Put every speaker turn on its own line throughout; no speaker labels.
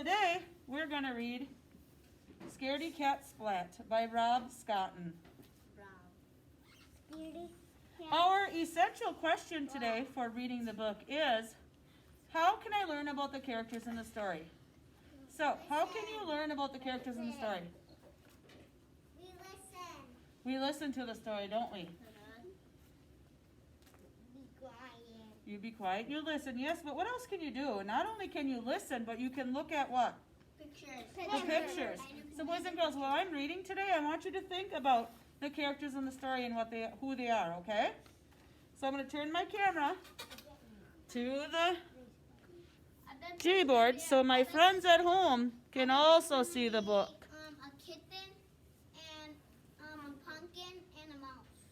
today we're going to read Scaredy Cat Splat by Rob Scotton. Our essential question today for reading the book is, how can I learn about the characters in the story? So, how can you learn about the characters in the story? We listen to the story, don't we?
Be quiet.
You be quiet, you listen, yes, but what else can you do? Not only can you listen, but you can look at what?
Pictures.
The pictures. So boys and girls, while I'm reading today, I want you to think about the characters in the story and who they are, okay? So I'm going to turn my camera to the Gboard so my friends at home can also see the book.
A kitten and a pumpkin and a mouse.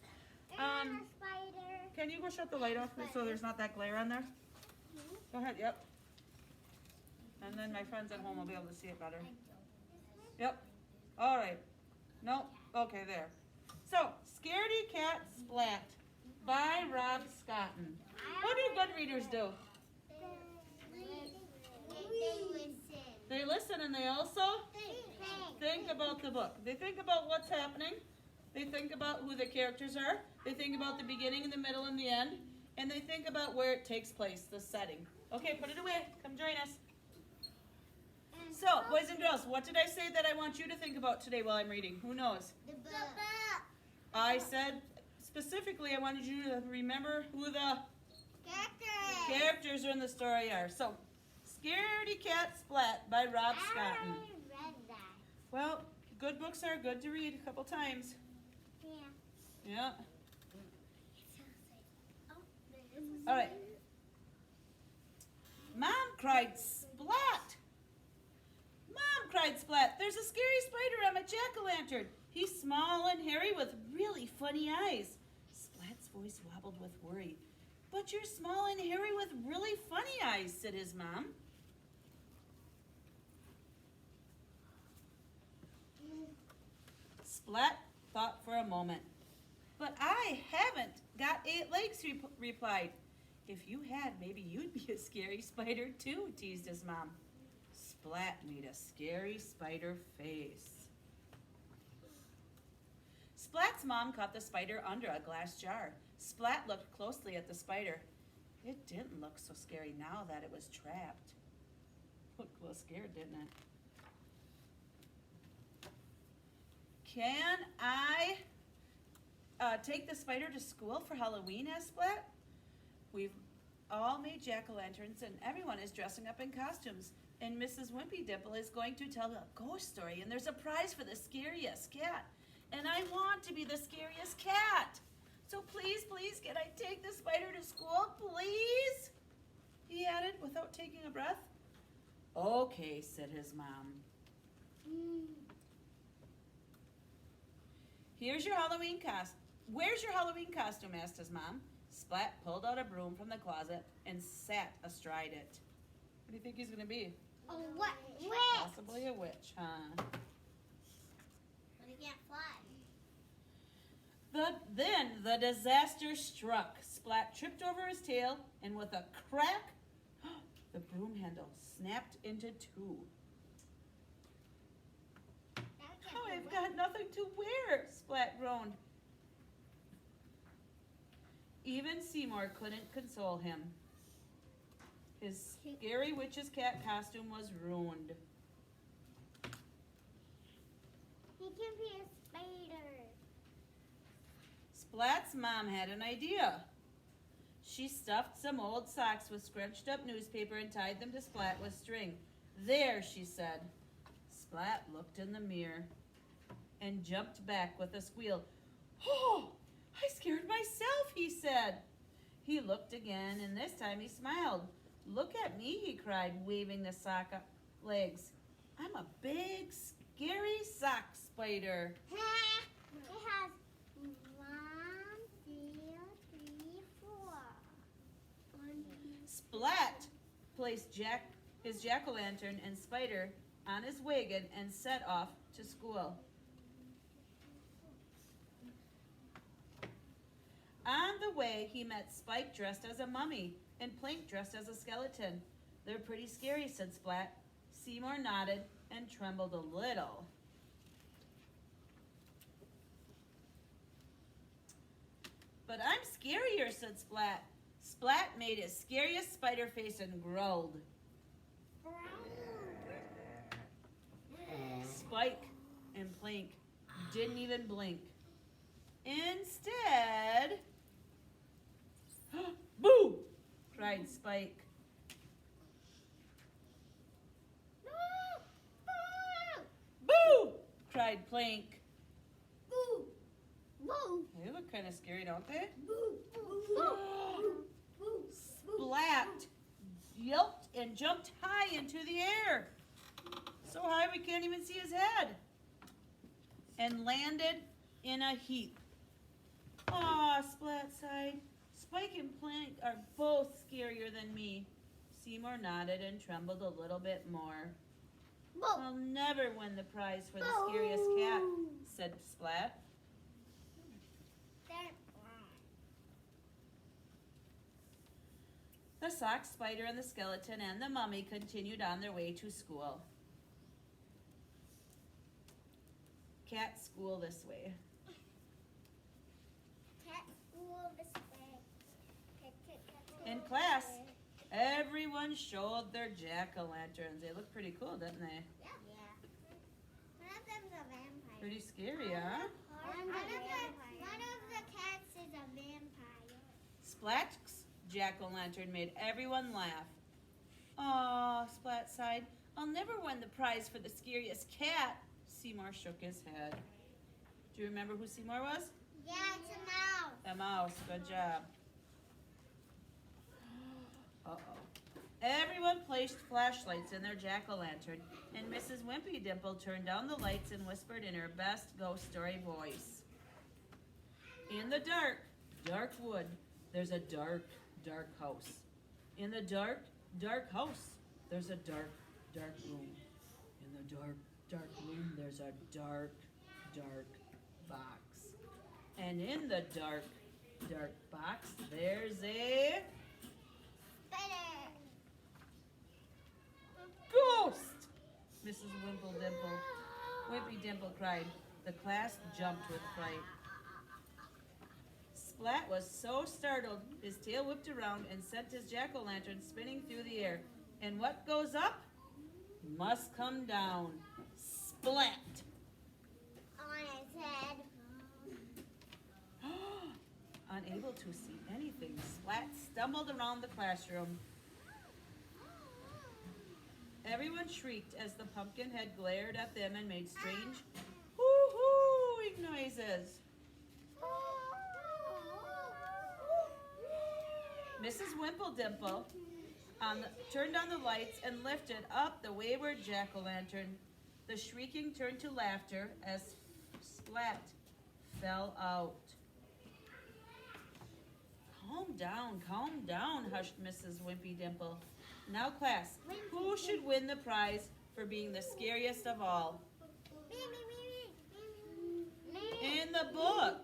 And
a spider.
Can you go shut the light off so there's not that glare on there? Go ahead, yep. And then my friends at home will be able to see it better. Yep. All right. No. Okay, there. So, Scaredy Cat Splat by Rob Scotton. What do good readers do?
They listen.
They listen and they also think about the book. They think about what's happening. They think about who the characters are. They think about the beginning and the middle and the end. And they think about where it takes place, the setting. Okay, put it away. Come join us. So, boys and girls, what did I say that I want you to think about today while I'm reading? Who knows?
The book.
I said specifically I wanted you to remember who the characters in the story are. So, Scaredy Cat Splat by Rob Scotton.
I read that.
Well, good books are good to read a couple times.
Yeah.
Yeah.
Oh,
All right. Mom cried splat. Mom cried splat. There's a scary spider on my jack-o'-lantern. He's small and hairy with really funny eyes. Splat's voice wobbled with worry. But you're small and hairy with really funny eyes, said his mom. Splat thought for a moment. But I haven't got 8 legs, he replied. If you had, maybe you'd be a scary spider too, teased his mom. Splat made a scary spider face. Splat's mom caught the spider under a glass jar. Splat looked closely at the spider. It didn't look so scary now that it was trapped. Looked a little scared, didn't it? Can I take the spider to school for Halloween, asked Splat. We've all made jack-o'-lanterns and everyone is dressing up in costumes. And Mrs. Wimpy Dimple is going to tell a ghost story and there's a prize for the scariest cat. And I want to be the scariest cat. So please, please, can I take the spider to school, please? He added without taking a breath. Okay, said his mom. Where's your Halloween costume, asked his mom. Splat pulled out a broom from the closet and sat astride it. What do you think he's going to be?
A what? Witch.
Possibly a witch, huh?
But he can't fly.
Then the disaster struck. Splat tripped over his tail, and with a crack, the broom handle snapped into 2. Oh, I've got nothing to wear, Splat groaned. Even Seymour couldn't console him. His scary witch's cat costume was ruined.
He can be a spider.
Splat's mom had an idea. She stuffed some old socks with scrunched up newspaper and tied them to Splat with string. There, she said. Splat looked in the mirror and jumped back with a squeal. Oh, I scared myself, he said. He looked again, and this time he smiled. Look at me, he cried, waving the sock legs. I'm a big, scary sock spider.
It has 1, 2, 3, 4.
Splat placed his jack-o'-lantern and spider on his wagon and set off to school. On the way, he met Spike dressed as a mummy and Plink dressed as a skeleton. They're pretty scary, said Splat. Seymour nodded and trembled a little. But I'm scarier, said Splat. Splat made his scariest spider face and growled. Spike and Plank didn't even blink. Instead, boo! Cried Spike. Boo! Cried Plank.
Boo! Boo!
They look kind of scary, don't they?
Boo! Boo! Boo!
Splat yelped and jumped high into the air. So high we can't even see his head. And landed in a heap. Aw, Splat sighed. Spike and Plank are both scarier than me. Seymour nodded and trembled a little bit more. I'll never win the prize for the scariest cat, said Splat. The sock spider and the skeleton and the mummy continued on their way to school. Cat school this way.
Cat school this way.
In class, everyone showed their jack-o'-lanterns. They look pretty cool, didn't they?
Yeah. One of them's a vampire.
Pretty scary, huh?
One of the cats is a vampire.
Splat's jack-o'-lantern made everyone laugh. Aw, Splat sighed. I'll never win the prize for the scariest cat. Seymour shook his head. Do you remember who Seymour was?
Yeah, it's a mouse.
A mouse. Good job. Uh-oh. Everyone placed flashlights in their jack-o'-lantern, and Mrs. Wimpy Dimple turned down the lights and whispered in her best ghost story voice. In the dark, dark wood, there's a dark, dark house. In the dark, dark house, there's a dark, dark room. In the dark, dark room, there's a dark, dark box. And in the dark, dark box, there's a
Spider.
ghost! Mrs. Wimpy Dimple cried. The class jumped with fright. Splat was so startled, his tail whipped around and sent his jack-o'-lantern spinning through the air. And what goes up must come down. Splat!
On his head.
Unable to see anything, Splat stumbled around the classroom. Everyone shrieked as the pumpkin head glared at them and made strange hoo-hooing noises. Mrs. Wimpledimple turned on the lights and lifted up the wayward jack-o'-lantern. The shrieking turned to laughter as Splat fell out. Calm down, hushed Mrs. Wimpy Dimple. Now, class, who should win the prize for being the scariest of all?
Me.
In the book.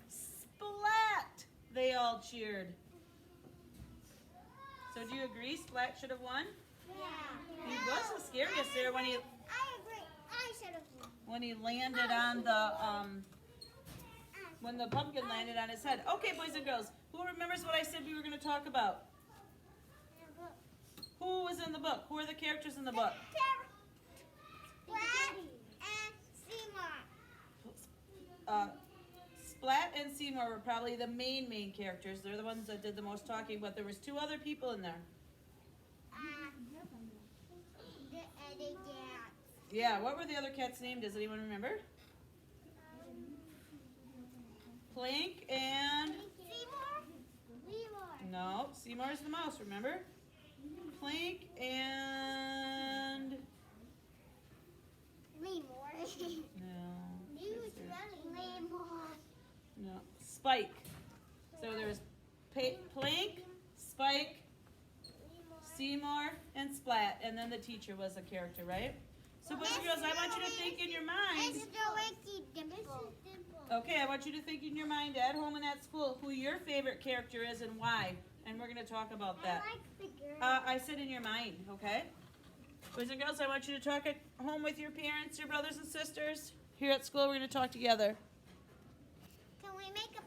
Splat! They all cheered. So do you agree Splat should have won?
Yeah.
He was the scariest there when he
I agree. I should have won.
landed on the when the pumpkin landed on his head. Okay, boys and girls, who remembers what I said we were going to talk about? Who was in the book? Who are the characters in the book?
Splat and Seymour.
Splat and Seymour were probably the main characters. They're the ones that did the most talking, but there was two other people in there.
The cats.
Yeah, what were the other cats' names? Does anyone remember? Plank and...
Seymour.
No, Seymour's the mouse, remember? Plank and...
Lemur.
No.
Lemur.
No. Spike. So there's Plank, Spike, Seymour, and Splat. And then the teacher was a character, right? So boys and girls, I want you to think in your mind.
It's the Wimpy Dimple.
Okay, I want you to think in your mind at home and at school who your favorite character is and why. and we're gonna talk about
I
that.
like the girl.
I said in your mind, okay? Boys and girls, I want you to talk at home with your parents, your brothers and sisters. Here at school, we're gonna talk together.
Can we make a